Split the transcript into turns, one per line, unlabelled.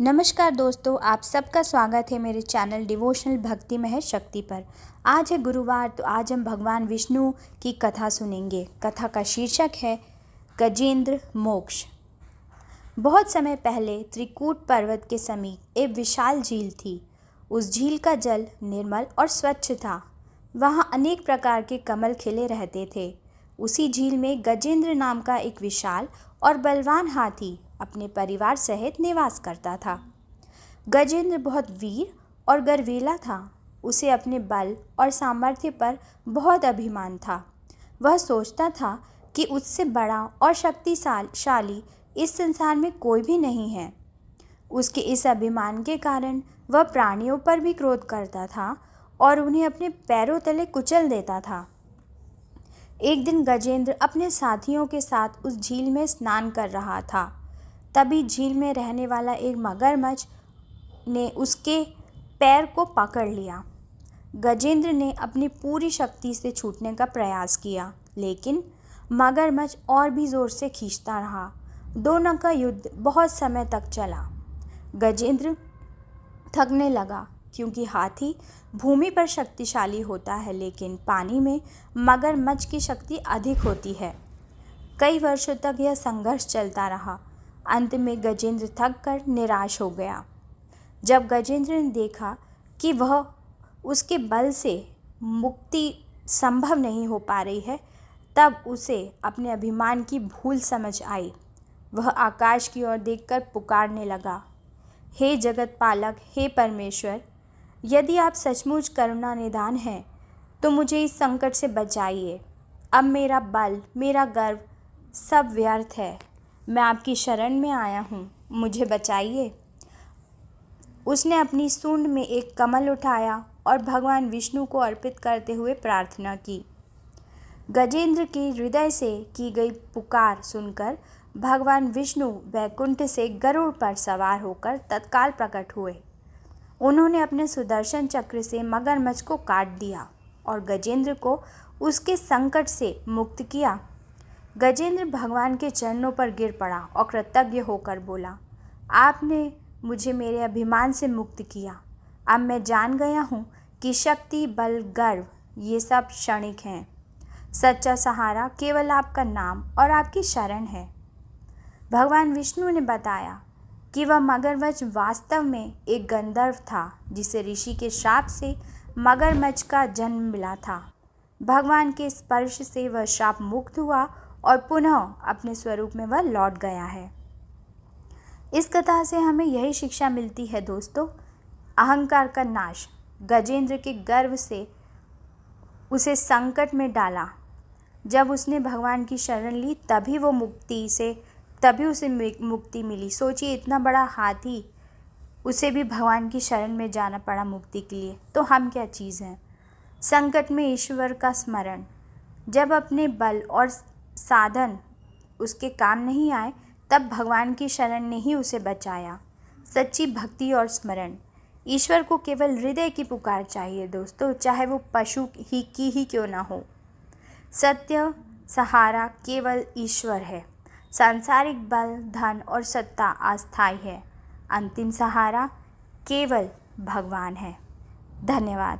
नमस्कार दोस्तों, आप सबका स्वागत है मेरे चैनल डिवोशनल भक्ति में है शक्ति पर। आज है गुरुवार, तो आज हम भगवान विष्णु की कथा सुनेंगे। कथा का शीर्षक है गजेंद्र मोक्ष। बहुत समय पहले त्रिकूट पर्वत के समीप एक विशाल झील थी। उस झील का जल निर्मल और स्वच्छ था। वहाँ अनेक प्रकार के कमल खिले रहते थे। उसी झील में गजेंद्र नाम का एक विशाल और बलवान हाथी अपने परिवार सहित निवास करता था। गजेंद्र बहुत वीर और गर्वीला था। उसे अपने बल और सामर्थ्य पर बहुत अभिमान था। वह सोचता था कि उससे बड़ा और शक्तिशाली इस संसार में कोई भी नहीं है। उसके इस अभिमान के कारण वह प्राणियों पर भी क्रोध करता था और उन्हें अपने पैरों तले कुचल देता था। एक दिन गजेंद्र अपने साथियों के साथ उस झील में स्नान कर रहा था। तभी झील में रहने वाला एक मगरमच्छ ने उसके पैर को पकड़ लिया। गजेंद्र ने अपनी पूरी शक्ति से छूटने का प्रयास किया, लेकिन मगरमच्छ और भी जोर से खींचता रहा। दोनों का युद्ध बहुत समय तक चला। गजेंद्र थकने लगा, क्योंकि हाथी भूमि पर शक्तिशाली होता है, लेकिन पानी में मगरमच्छ की शक्ति अधिक होती है। कई वर्षों तक यह संघर्ष चलता रहा। अंत में गजेंद्र थक कर निराश हो गया। जब गजेंद्र ने देखा कि वह उसके बल से मुक्ति संभव नहीं हो पा रही है, तब उसे अपने अभिमान की भूल समझ आई। वह आकाश की ओर देखकर पुकारने लगा, हे जगत पालक, हे परमेश्वर, यदि आप सचमुच करुणा निधान हैं तो मुझे इस संकट से बचाइए। अब मेरा बल, मेरा गर्व सब व्यर्थ है। मैं आपकी शरण में आया हूँ, मुझे बचाइए। उसने अपनी सूंड में एक कमल उठाया और भगवान विष्णु को अर्पित करते हुए प्रार्थना की। गजेंद्र की हृदय से की गई पुकार सुनकर भगवान विष्णु वैकुंठ से गरुड़ पर सवार होकर तत्काल प्रकट हुए। उन्होंने अपने सुदर्शन चक्र से मगरमच्छ को काट दिया और गजेंद्र को उसके संकट से मुक्त किया। गजेंद्र भगवान के चरणों पर गिर पड़ा और कृतज्ञ होकर बोला, आपने मुझे मेरे अभिमान से मुक्त किया। अब मैं जान गया हूँ कि शक्ति, बल, गर्व ये सब क्षणिक हैं। सच्चा सहारा केवल आपका नाम और आपकी शरण है। भगवान विष्णु ने बताया कि वह मगरमच्छ वास्तव में एक गंधर्व था, जिसे ऋषि के श्राप से मगरमच्छ का जन्म मिला था। भगवान के स्पर्श से वह श्राप मुक्त हुआ और पुनः अपने स्वरूप में वह लौट गया है। इस कथा से हमें यही शिक्षा मिलती है दोस्तों, अहंकार का नाश। गजेंद्र के गर्व से उसे संकट में डाला। जब उसने भगवान की शरण ली तभी उसे मुक्ति मिली। सोचिए, इतना बड़ा हाथी, उसे भी भगवान की शरण में जाना पड़ा मुक्ति के लिए। तो हम क्या चीज़ हैं। संकट में ईश्वर का स्मरण। जब अपने बल और साधन उसके काम नहीं आए, तब भगवान की शरण ने ही उसे बचाया। सच्ची भक्ति और स्मरण। ईश्वर को केवल हृदय की पुकार चाहिए दोस्तों, चाहे वो पशु ही क्यों ना हो। सत्य सहारा केवल ईश्वर है। सांसारिक बल, धन और सत्ता अस्थायी है। अंतिम सहारा केवल भगवान है। धन्यवाद।